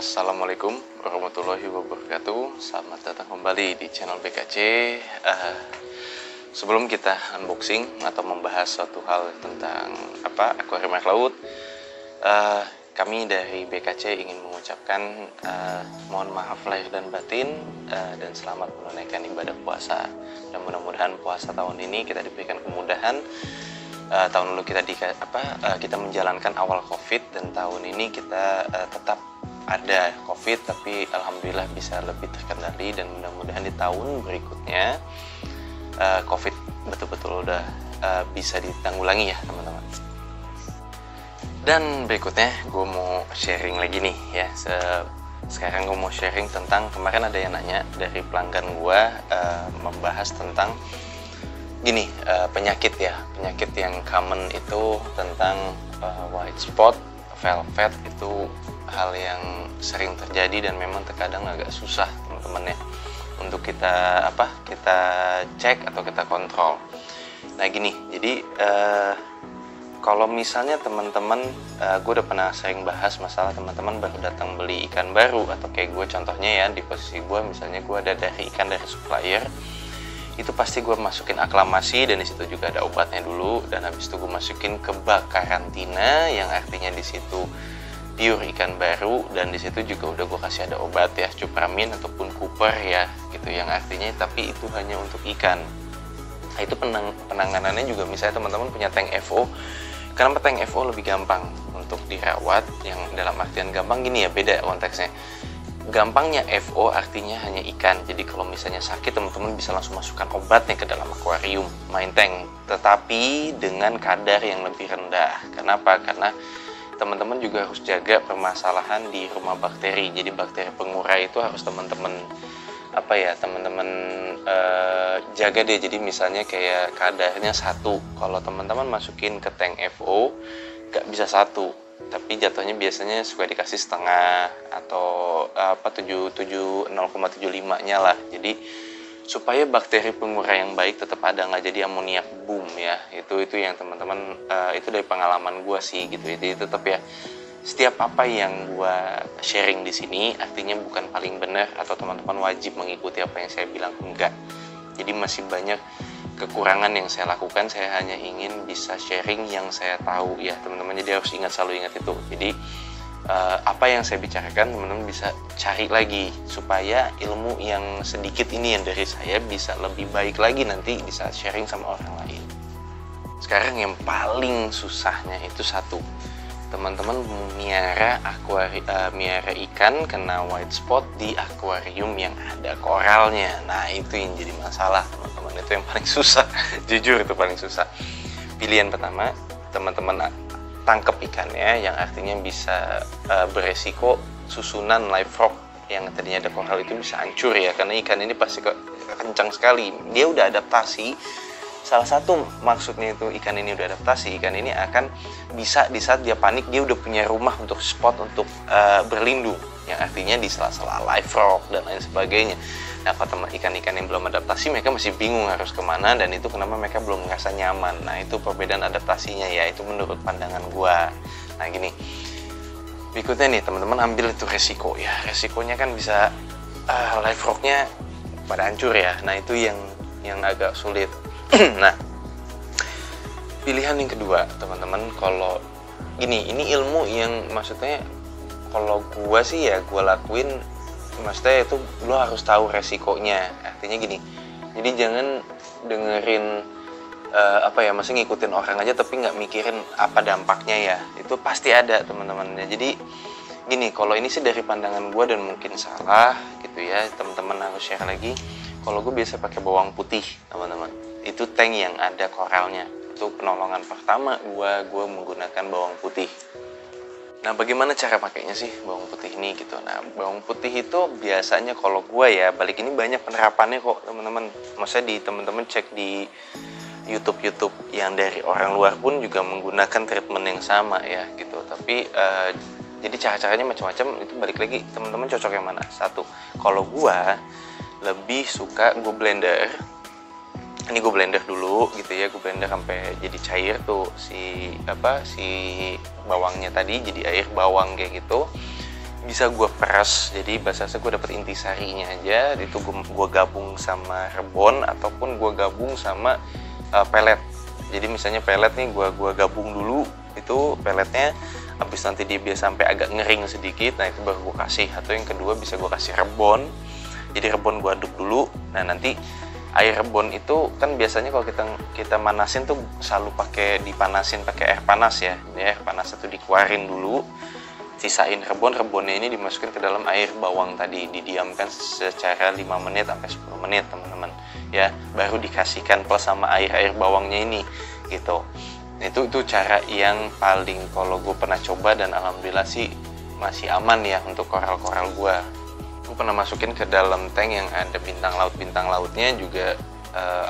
Assalamualaikum warahmatullahi wabarakatuh. Selamat datang kembali di channel BKC. Sebelum kita unboxing atau membahas suatu hal tentang akuarium air laut, kami dari BKC ingin mengucapkan mohon maaf lahir dan batin dan selamat menunaikan ibadah puasa. Dan mudah-mudahan puasa tahun ini kita diberikan kemudahan. Tahun lalu kita menjalankan awal COVID, dan tahun ini kita tetap ada COVID, tapi alhamdulillah bisa lebih terkendali, dan mudah-mudahan di tahun berikutnya COVID betul-betul udah bisa ditanggulangi ya teman-teman. Dan berikutnya gue mau sharing lagi nih ya. Sekarang gue mau sharing tentang, kemarin ada yang nanya dari pelanggan gue membahas tentang gini, penyakit yang common itu tentang white spot, velvet. Itu hal yang sering terjadi dan memang terkadang agak susah teman-teman ya untuk kita cek atau kita kontrol. Nah gini, jadi kalau misalnya teman-teman, gue udah pernah sering bahas masalah teman-teman baru datang beli ikan baru, atau kayak gue contohnya ya, di posisi gue misalnya gue ada ikan dari supplier, itu pasti gue masukin aklamasi, dan disitu juga ada obatnya dulu, dan habis itu gue masukin ke bak karantina yang artinya di situ pure ikan baru, dan disitu juga udah gue kasih ada obat ya, cupramin ataupun cooper ya gitu, yang artinya tapi itu hanya untuk ikan. Nah itu penanganannya juga, misalnya teman-teman punya tank FO, kenapa tank FO lebih gampang untuk dirawat? Yang dalam artian gampang gini ya, beda konteksnya. Gampangnya FO artinya hanya ikan, jadi kalau misalnya sakit teman-teman bisa langsung masukkan obatnya ke dalam akuarium main tank, tetapi dengan kadar yang lebih rendah. Kenapa? Karena teman-teman juga harus jaga permasalahan di rumah bakteri. Jadi bakteri pengurai itu harus teman-teman jaga deh. Jadi misalnya kayak kadarnya 1, kalau teman-teman masukin ke tank FO gak bisa 1, tapi jatuhnya biasanya suka dikasih setengah atau 0,75 nya lah. Jadi supaya bakteri pengurai yang baik tetap ada, nggak jadi amoniak boom ya. Itu yang teman-teman, itu dari pengalaman gue sih gitu. Jadi tetap ya, setiap apa yang gue sharing di sini artinya bukan paling benar atau teman-teman wajib mengikuti apa yang saya bilang, enggak. Jadi masih banyak kekurangan yang saya lakukan, saya hanya ingin bisa sharing yang saya tahu ya teman-teman. Jadi harus selalu ingat itu. Jadi apa yang saya bicarakan teman-teman bisa cari lagi, supaya ilmu yang sedikit ini yang dari saya bisa lebih baik lagi nanti di saat sharing sama orang lain. Sekarang yang paling susahnya itu 1, teman-teman miara ikan kena white spot di akuarium yang ada koralnya. Nah itu yang jadi masalah teman-teman, itu yang paling susah. Jujur itu paling susah. Pilihan pertama, teman-teman tangkap ikannya, yang artinya bisa beresiko susunan live frog yang tadinya ada koral itu bisa hancur ya, karena ikan ini pasti kencang sekali, dia udah adaptasi. Salah satu maksudnya itu ikan ini udah adaptasi, ikan ini akan bisa di saat dia panik, dia udah punya rumah untuk spot untuk berlindung, yang artinya di sela-sela live frog dan lain sebagainya. Nah kalau ikan-ikan yang belum adaptasi, mereka masih bingung harus kemana, dan itu kenapa mereka belum merasa nyaman. Nah itu perbedaan adaptasinya ya, itu menurut pandangan gua. Nah gini, berikutnya nih teman-teman ambil itu resiko ya, resikonya kan bisa live frognya pada hancur ya. Nah itu yang agak sulit. Nah pilihan yang kedua teman-teman, kalau gini, ini ilmu yang maksudnya kalau gua sih ya gua lakuin, maksudnya itu lo harus tahu resikonya. Artinya gini, jadi jangan dengerin maksudnya ngikutin orang aja tapi nggak mikirin apa dampaknya ya. Itu pasti ada teman-teman. Jadi gini, kalau ini sih dari pandangan gue dan mungkin salah gitu ya, teman-teman harus share lagi. Kalau gue biasa pakai bawang putih teman-teman, itu tank yang ada koralnya. Itu penolongan pertama gue menggunakan bawang putih. Nah bagaimana cara pakainya sih bawang putih ini gitu. Nah bawang putih itu biasanya kalau gue ya, balik ini banyak penerapannya kok teman-teman. Maksudnya teman-teman cek di YouTube yang dari orang luar pun juga menggunakan treatment yang sama ya gitu. Tapi jadi cara-caranya macam-macam, itu balik lagi teman-teman cocok yang mana. 1, kalau gue lebih suka gue blender. Ini gue blender dulu gitu ya, gue blender sampai jadi cair tuh si bawangnya tadi, jadi air bawang kayak gitu. bisa gue peras, jadi bahasa gue dapet intisarinya aja, itu gue gabung sama rebon ataupun gue gabung sama pelet. Jadi misalnya pelet nih gue gabung dulu, itu peletnya habis nanti dia biasa sampai agak ngering sedikit, nah itu baru gue kasih. Atau yang kedua bisa gue kasih rebon, jadi rebon gue aduk dulu. Nah nanti air rebon itu kan biasanya kalau kita manasin tuh selalu dipanasin pakai air panas ya. Ini air panas itu dikeluarin dulu, sisain rebonnya ini dimasukin ke dalam air bawang tadi, didiamkan secara 5 menit sampai 10 menit teman-teman ya, baru dikasihkan plus sama air bawangnya ini gitu. Itu cara yang paling kalau gue pernah coba dan alhamdulillah sih masih aman ya untuk koral gue pernah masukin ke dalam tank yang ada bintang lautnya juga.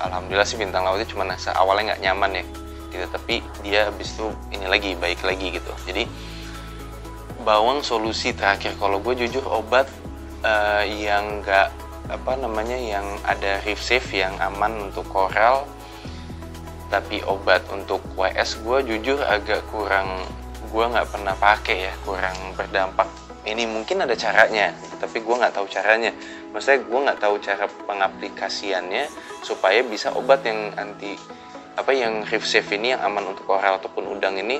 Alhamdulillah sih bintang lautnya cuma awalnya nggak nyaman ya gitu, tapi dia habis itu ini lagi baik lagi gitu. Jadi bawang solusi terakhir kalau gue jujur obat yang nggak yang ada reef safe yang aman untuk koral, tapi obat untuk WS gue jujur agak kurang, gue nggak pernah pakai ya, kurang berdampak. Ini mungkin ada caranya, tapi gue nggak tahu caranya. Maksudnya gue nggak tahu cara pengaplikasiannya supaya bisa obat yang yang reef safe ini yang aman untuk koral ataupun udang ini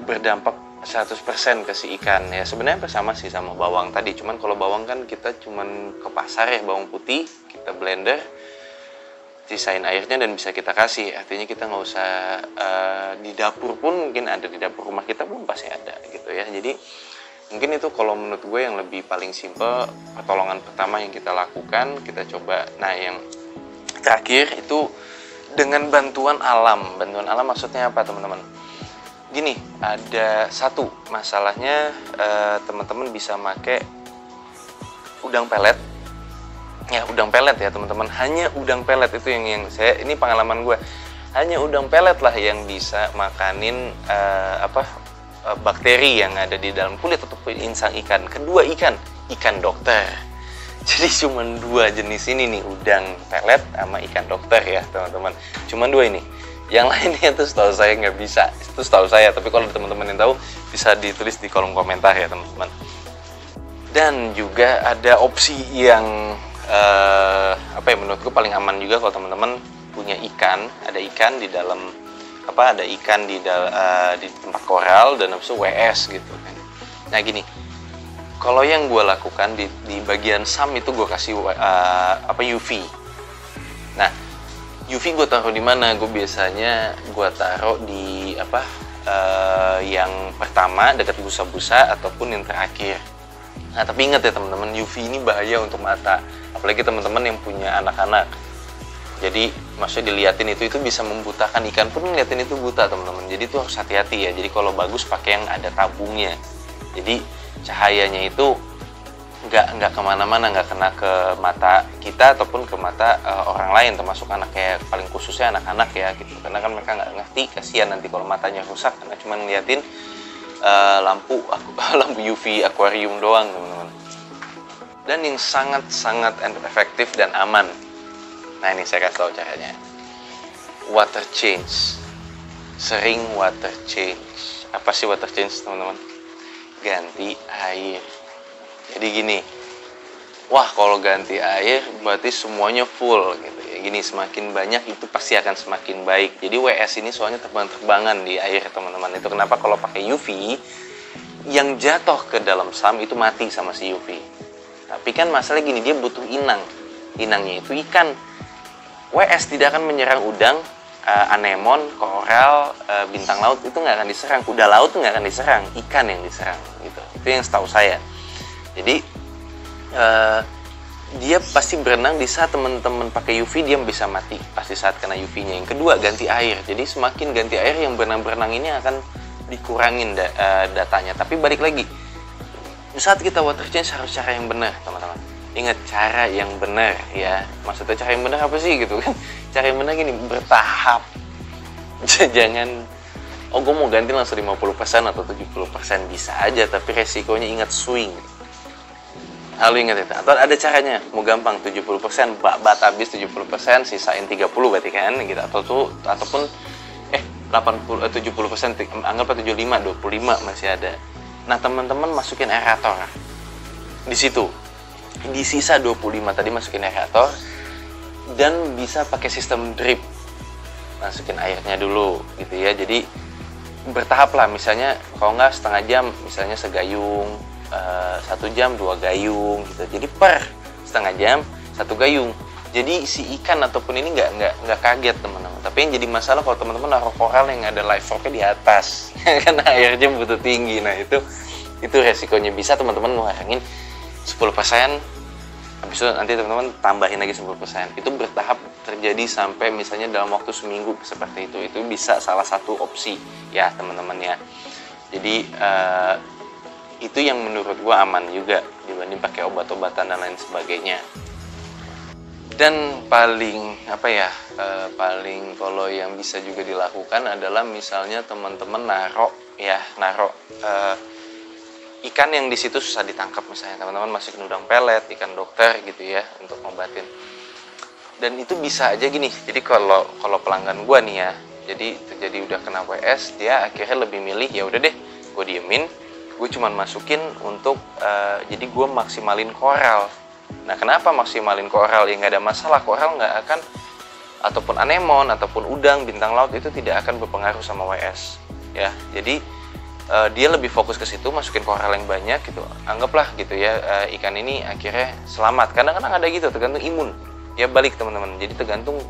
berdampak 100% ke si ikan ya. Sebenarnya sama sih sama bawang tadi, cuman kalau bawang kan kita cuman ke pasar ya, bawang putih kita blender, sisain airnya dan bisa kita kasih. Artinya kita nggak usah di dapur pun, mungkin ada di dapur rumah kita pun pasti ada gitu ya. Jadi mungkin itu kalau menurut gue yang lebih paling simple, pertolongan pertama yang kita lakukan, kita coba. Nah yang terakhir itu dengan bantuan alam. Bantuan alam maksudnya apa teman-teman? Gini, ada satu masalahnya, teman-teman bisa pakai udang pelet. Ya udang pelet ya teman-teman, hanya udang pelet itu yang saya, ini pengalaman gue, hanya udang pelet lah yang bisa makanin bakteri yang ada di dalam kulit ataupun insang ikan. Kedua ikan dokter. Jadi cuma 2 jenis ini nih, udang pelet sama ikan dokter ya teman-teman. Cuma 2 ini. Yang lainnya itu setahu saya nggak bisa. Itu setahu saya, tapi kalau teman-teman yang tahu bisa ditulis di kolom komentar ya teman-teman. Dan juga ada opsi yang menurutku paling aman juga kalau teman-teman punya ikan, ada ikan di dalam di tempat koral dan habis itu WS gitu kan. Nah gini, kalau yang gue lakukan di bagian SAM itu gue kasih UV. Nah UV gue taruh di mana? Gue biasanya gue taruh di yang pertama dekat busa-busa ataupun yang terakhir. Nah tapi ingat ya teman-teman, UV ini bahaya untuk mata, apalagi teman-teman yang punya anak-anak. Jadi maksudnya diliatin itu bisa membutakan, ikan pun ngeliatin itu buta teman-teman. Jadi itu harus hati-hati ya. Jadi kalau bagus pakai yang ada tabungnya. Jadi cahayanya itu nggak kemana-mana, nggak kena ke mata kita ataupun ke mata orang lain, termasuk anak, kayak paling khususnya anak-anak ya gitu. Karena kan mereka nggak ngerti, kasihan nanti kalau matanya rusak karena cuma ngeliatin lampu UV akuarium doang teman-teman. Dan yang sangat efektif dan aman. Nah ini saya kasih tahu caranya. Water change. Sering water change. Apa sih water change teman-teman? Ganti air. Jadi gini, wah kalau ganti air berarti semuanya full gitu ya. Gini, semakin banyak itu pasti akan semakin baik. Jadi WS ini soalnya terbang-terbangan di air teman-teman. Itu kenapa kalau pakai UV, yang jatuh ke dalam SAM itu mati sama si UV. Tapi kan masalah gini, dia butuh inang. Inangnya itu ikan. WS tidak akan menyerang udang, anemon, koral, bintang laut itu nggak akan diserang. Kuda laut nggak akan diserang, ikan yang diserang gitu. Itu yang setahu saya. Jadi dia pasti berenang di saat teman-teman pakai UV, dia bisa mati pasti saat kena UV-nya. Yang kedua, ganti air. Jadi semakin ganti air, yang berenang-berenang ini akan dikurangin datanya. Tapi balik lagi, saat kita water change harus cara yang benar teman-teman. Ingat, cara yang benar ya. Maksudnya cara yang benar apa sih gitu kan? Cara yang benar gini, bertahap. Jangan, gue mau ganti langsung 50% atau 70%, bisa aja, tapi resikonya ingat swing. Lalu ingat itu. Atau ada caranya, mau gampang 70%, bat habis 70%, sisain 30 berarti kan gitu. Ataupun 70%, anggap 75, 25 masih ada. Nah teman-teman masukin aerator di situ, di sisa 25 tadi masukin aerator, dan bisa pakai sistem drip, masukin airnya dulu gitu ya. Jadi bertahap lah, misalnya kalau nggak setengah jam misalnya segayung, 1 jam 2 gayung gitu. Jadi per setengah jam 1 gayung. Jadi si ikan ataupun ini nggak kaget teman-teman. Tapi yang jadi masalah kalau teman-teman naruh koral yang ada live rocknya di atas, karena airnya butuh tinggi. Nah itu resikonya. Bisa teman-teman ngurangin 10%. Habis itu nanti teman-teman tambahin lagi 10%. Itu bertahap terjadi sampai misalnya dalam waktu seminggu seperti itu. Itu bisa salah satu opsi ya teman-teman ya. Jadi itu yang menurut gua aman juga dibanding pakai obat-obatan dan lain sebagainya. Dan paling paling kalau yang bisa juga dilakukan adalah misalnya teman-teman naro ikan yang di situ susah ditangkap, misalnya teman-teman masukin udang pelet, ikan dokter gitu ya untuk ngobatin. Dan itu bisa aja gini. Jadi kalau pelanggan gua nih ya, jadi udah kena WS, dia akhirnya lebih milih ya udah deh, gua diemin, gue cuman masukin untuk jadi gua maksimalin koral. Nah kenapa maksimalin koral? Ya nggak ada masalah, koral nggak akan, ataupun anemon ataupun udang bintang laut itu tidak akan berpengaruh sama WS ya. Jadi dia lebih fokus ke situ, masukin koral yang banyak gitu. Anggaplah gitu ya, ikan ini akhirnya selamat. Kadang-kadang ada gitu, tergantung imun. Ya balik teman-teman. Jadi tergantung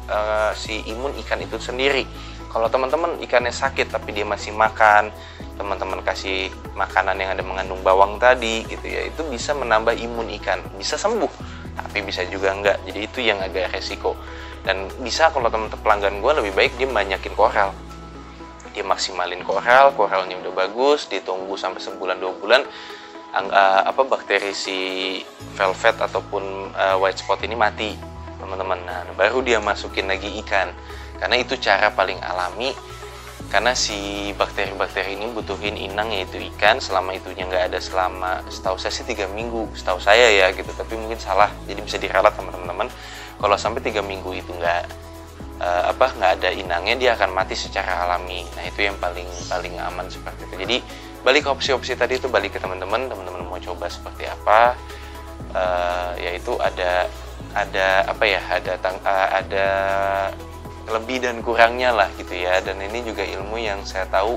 si imun ikan itu sendiri. Kalau teman-teman ikannya sakit tapi dia masih makan, teman-teman kasih makanan yang ada mengandung bawang tadi gitu ya, itu bisa menambah imun ikan. Bisa sembuh, tapi bisa juga enggak. Jadi itu yang agak resiko. Dan bisa kalau teman-teman pelanggan gue lebih baik dia banyakin koral. Dia maksimalin koralnya udah bagus, ditunggu sampai sebulan 2 bulan, bakteri si velvet ataupun white spot ini mati teman-teman. Nah baru dia masukin lagi ikan, karena itu cara paling alami, karena si bakteri-bakteri ini butuhin inang yaitu ikan. Selama itunya nggak ada, selama setahu saya sih 3 minggu, setahu saya ya gitu, tapi mungkin salah, jadi bisa diralat teman-teman. Kalau sampai 3 minggu itu nggak ada inangnya, dia akan mati secara alami. Nah itu yang paling aman seperti itu. Jadi balik ke opsi-opsi tadi itu, balik ke teman-teman mau coba seperti apa, yaitu ada lebih dan kurangnya lah gitu ya. Dan ini juga ilmu yang saya tahu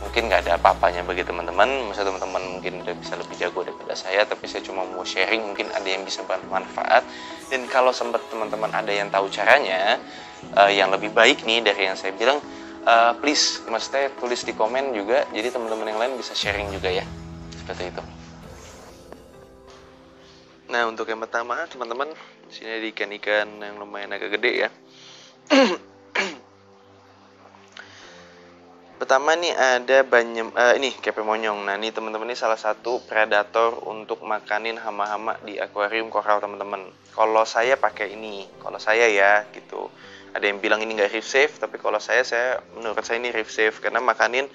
mungkin nggak ada apa-apanya bagi teman-teman. Misalnya teman-teman mungkin udah bisa lebih jago daripada saya, tapi saya cuma mau sharing, mungkin ada yang bisa bermanfaat. Dan kalau sempat teman-teman ada yang tahu caranya yang lebih baik nih dari yang saya bilang, please maksudnya tulis di komen juga, jadi teman-teman yang lain bisa sharing juga ya, seperti itu. Nah untuk yang pertama teman-teman, di sini ada ikan-ikan yang lumayan agak gede ya. Pertama nih ada ini kepe monyong. Nah ini teman-teman, ini salah satu predator untuk makanin hama-hama di akuarium koral teman-teman. Kalau saya pakai ini, kalau saya ya gitu. Ada yang bilang ini nggak reef safe, tapi kalau menurut saya ini reef safe, karena makanin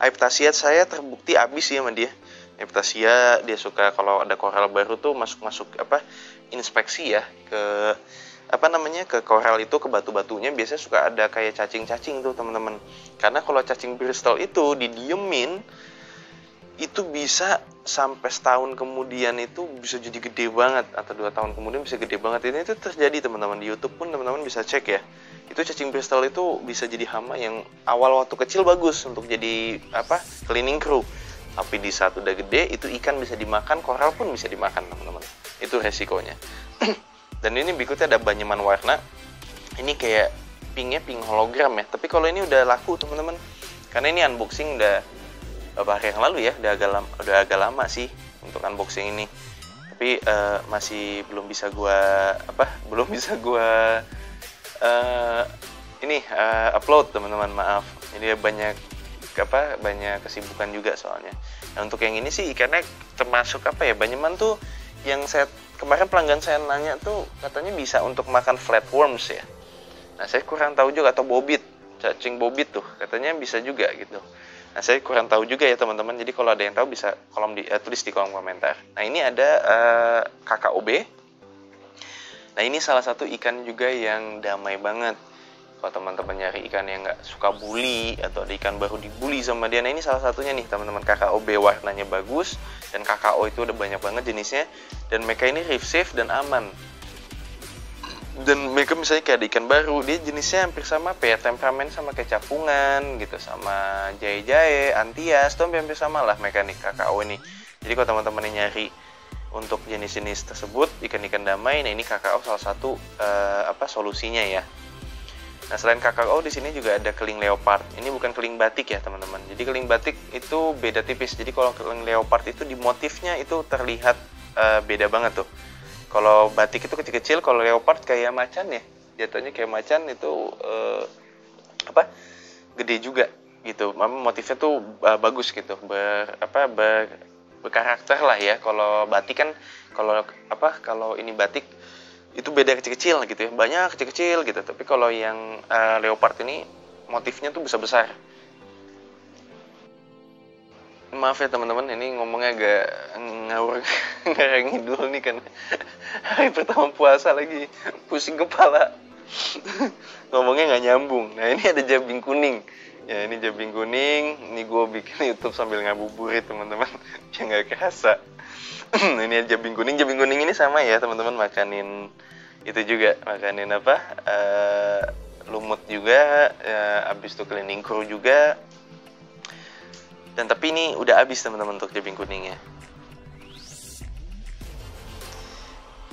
Aiptasia saya terbukti habis ya sama dia. Aiptasia dia suka kalau ada koral baru tuh masuk inspeksi ya ke ke koral itu, ke batu-batunya biasanya suka ada kayak cacing-cacing tuh teman-teman. Karena kalau cacing Bristol itu didiemin, itu bisa sampai setahun kemudian itu bisa jadi gede banget, atau 2 tahun kemudian bisa gede banget. Ini itu terjadi teman-teman, di YouTube pun teman-teman bisa cek ya. Itu cacing Bristol itu bisa jadi hama yang awal waktu kecil bagus untuk jadi cleaning crew. Tapi di saat udah gede itu ikan bisa dimakan, koral pun bisa dimakan teman-teman. Itu resikonya. Dan ini berikutnya ada banyaman warna. Ini kayak pink hologram ya. Tapi kalau ini udah laku teman-teman, karena ini unboxing udah beberapa hari yang lalu ya, udah agak lama sih untuk unboxing ini. Tapi masih belum bisa gua upload teman-teman, maaf. Ini banyak kesibukan juga soalnya. Nah untuk yang ini sih ikannya termasuk banyaman tuh, yang kemarin pelanggan saya nanya tuh katanya bisa untuk makan flatworms ya. Nah saya kurang tahu juga, atau bobit, cacing bobit tuh katanya bisa juga gitu. Nah saya kurang tahu juga ya teman-teman. Jadi kalau ada yang tahu bisa tulis di kolom komentar. Nah ini ada KKOB. Nah ini salah satu ikan juga yang damai banget. Kalau teman-teman nyari ikan yang nggak suka bully atau ada ikan baru dibully sama dia, nah ini salah satunya nih teman-teman, KKOB, warnanya bagus dan KKO itu udah banyak banget jenisnya, dan mereka ini reef safe dan aman. Dan mereka misalnya kayak ada ikan baru, dia jenisnya hampir sama temperamen sama kayak capungan gitu, sama jae-jae, antias, itu hampir sama lah mekanik KKO ini. Jadi kalau teman-teman nyari untuk jenis-jenis tersebut ikan-ikan damai, nah ini KKO salah satu solusinya ya. Nah selain KKO di sini juga ada keling leopard. Ini bukan keling batik ya teman-teman. Jadi keling batik itu beda tipis. Jadi kalau keling leopard itu di motifnya itu terlihat beda banget tuh. Kalau batik itu kecil-kecil, kalau leopard kayak macan ya. Jatuhnya kayak macan itu gede juga gitu. Motifnya tuh bagus gitu. Berkarakter lah ya. Kalau batik kan kalau ini batik itu beda kecil-kecil gitu ya, banyak kecil-kecil gitu. Tapi kalau yang leopard ini motifnya tuh besar-besar. Maaf ya teman-teman, ini ngomongnya agak ngawur ngidul nih kan. Hari pertama puasa lagi, pusing kepala. Ngomongnya nggak nyambung. Nah ini ada jabing kuning. Ya ini jabing kuning, ini gue bikin YouTube sambil ngabuburit teman-teman. Ya nggak kerasa. Ini jabing kuning ini sama ya teman-teman, makanin itu juga, makanin lumut juga, habis itu cleaning crew juga. Dan tapi ini udah habis teman-teman untuk jabing kuningnya.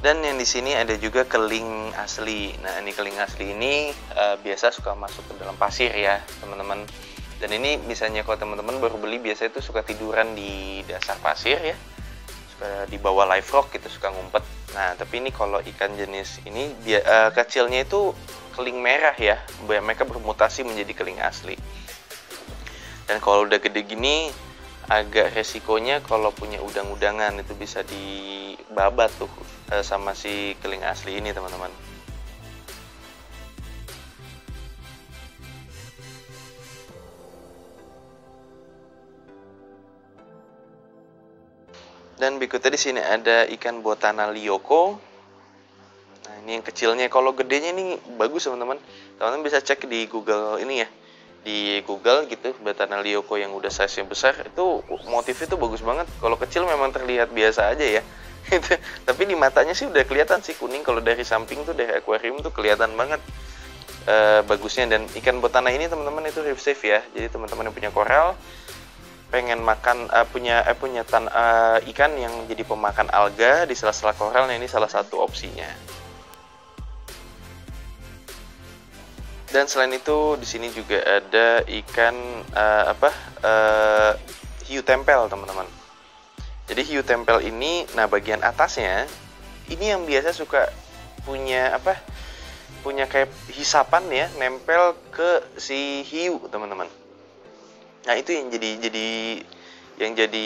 Dan yang di sini ada juga keling asli. Nah ini keling asli ini biasa suka masuk ke dalam pasir ya teman-teman. Dan ini misalnya kalau teman-teman baru beli, biasanya itu suka tiduran di dasar pasir ya, di bawah live rock gitu, suka ngumpet. Nah tapi ini kalau ikan jenis ini kecilnya itu keling merah ya, mereka bermutasi menjadi keling asli. Dan kalau udah gede gini agak resikonya kalau punya udang-udangan, itu bisa dibabat tuh sama si keling asli ini teman-teman. Dan berikutnya di sini ada ikan Botana Lyoko. Nah ini yang kecilnya. Kalau gedenya ini bagus teman-teman. Teman-teman bisa cek di Google ini ya, di Google gitu, Botana Lyoko yang udah size-nya besar itu motifnya tuh bagus banget. Kalau kecil memang terlihat biasa aja ya. Tapi di matanya sih udah kelihatan sih kuning. Kalau dari samping tuh, dari akuarium tuh kelihatan banget bagusnya. Dan ikan Botana ini teman-teman itu reef safe ya. Jadi teman-teman yang punya koral, pengen makan punya ikan yang jadi pemakan alga di sela-sela koral, nah ini salah satu opsinya. Dan selain itu di sini juga ada ikan hiu tempel teman-teman. Jadi hiu tempel ini, nah bagian atasnya ini yang biasa suka punya kayak hisapan ya, nempel ke si hiu teman-teman. Nah itu yang jadi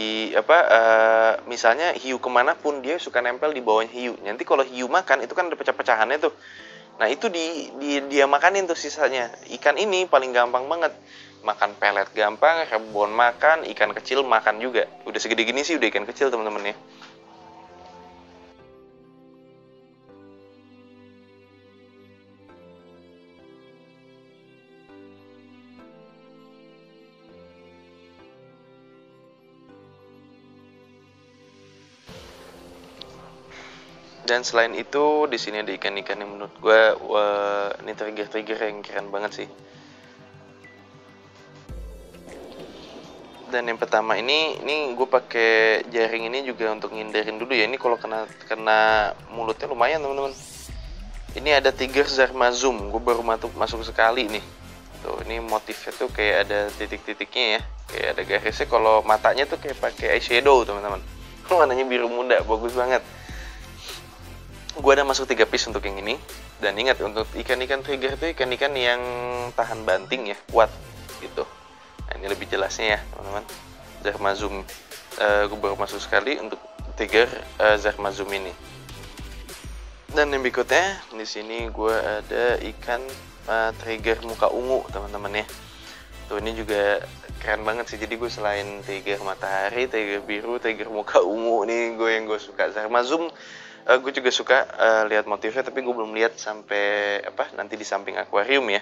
misalnya hiu kemanapun dia suka nempel di bawahnya hiu. Nanti kalau hiu makan itu kan ada pecah-pecahannya tuh. Nah itu dia makanin tuh sisanya. Ikan ini paling gampang banget makan, pelet gampang, rebon makan, ikan kecil makan juga. Udah segede gini sih udah ikan kecil teman-teman ya. Dan selain itu di sini ada ikan-ikan yang menurut gue ini trigger yang keren banget sih. Dan yang pertama ini gue pakai jaring ini juga untuk ngindarin dulu ya. Ini kalau kena mulutnya lumayan teman-teman. Ini ada tiger Zarmazum, gue baru masuk sekali nih. Tuh ini motifnya tuh kayak ada titik-titiknya ya, kayak ada garisnya. Kalau matanya tuh kayak pakai eyeshadow teman-teman. Warnanya biru muda, bagus banget. Gue ada masuk 3 piece untuk yang ini. Dan ingat, untuk ikan-ikan trigger itu ikan-ikan yang tahan banting ya, kuat gitu. Nah ini lebih jelasnya ya teman-teman, Zarmazum. Gue baru masuk sekali untuk trigger Zarmazum ini. Dan yang berikutnya di sini gue ada ikan trigger muka ungu teman-teman ya. Tuh ini juga keren banget sih. Jadi gue selain trigger matahari, trigger biru, trigger muka ungu nih, gue suka. Zarmazum Gue juga suka lihat motifnya, tapi gue belum lihat sampai nanti di samping akuarium ya.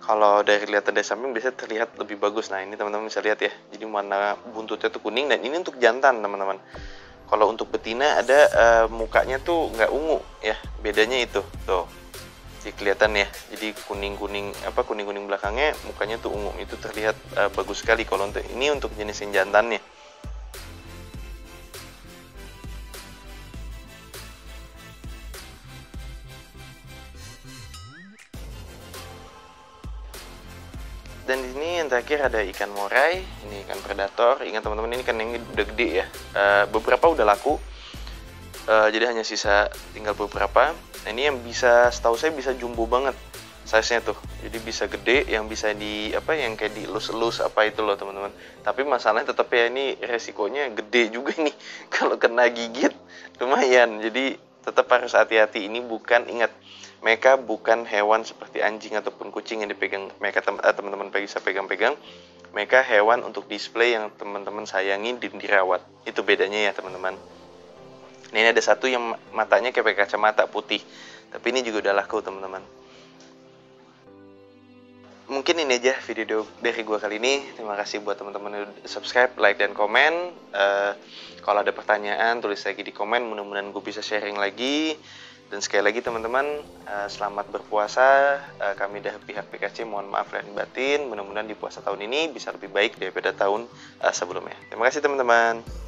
Kalau dari lihat dari samping biasanya terlihat lebih bagus. Nah ini teman-teman bisa lihat ya, jadi warna buntutnya tuh kuning, dan ini untuk jantan teman-teman. Kalau untuk betina ada mukanya tuh nggak ungu ya, bedanya itu tuh. Jadi kelihatan ya, jadi kuning-kuning kuning-kuning belakangnya, mukanya tuh ungu. Itu terlihat bagus sekali kalau untuk ini, untuk jenis jantannya. Dan di sini yang terakhir ada ikan moray, ini ikan predator. Ingat teman-teman, ini kan yang udah gede ya. Beberapa udah laku, jadi hanya sisa tinggal beberapa. Nah ini yang bisa, setahu saya bisa jumbo banget size-nya tuh. Jadi bisa gede, yang bisa di yang kayak dielus-elus itu loh teman-teman. Tapi masalahnya tetap ya, ini resikonya gede juga nih. Kalau kena gigit lumayan. Jadi tetap harus hati-hati. Ini bukan, ingat, mereka bukan hewan seperti anjing ataupun kucing yang dipegang mereka teman-teman bisa pegang-pegang. Mereka hewan untuk display yang teman-teman sayangi dan dirawat. Itu bedanya ya teman-teman. Nah, ini ada satu yang matanya kayak pakai kacamata putih, tapi ini juga udah laku teman-teman. Mungkin ini aja video dari gue kali ini. Terima kasih buat teman-teman yang subscribe, like, dan komen. Kalau ada pertanyaan tulis lagi di komen, mudah-mudahan gue bisa sharing lagi. Dan sekali lagi teman-teman, selamat berpuasa. Kami dari pihak PKC mohon maaf lahir batin. Mudah-mudahan di puasa tahun ini bisa lebih baik daripada tahun sebelumnya. Terima kasih teman-teman.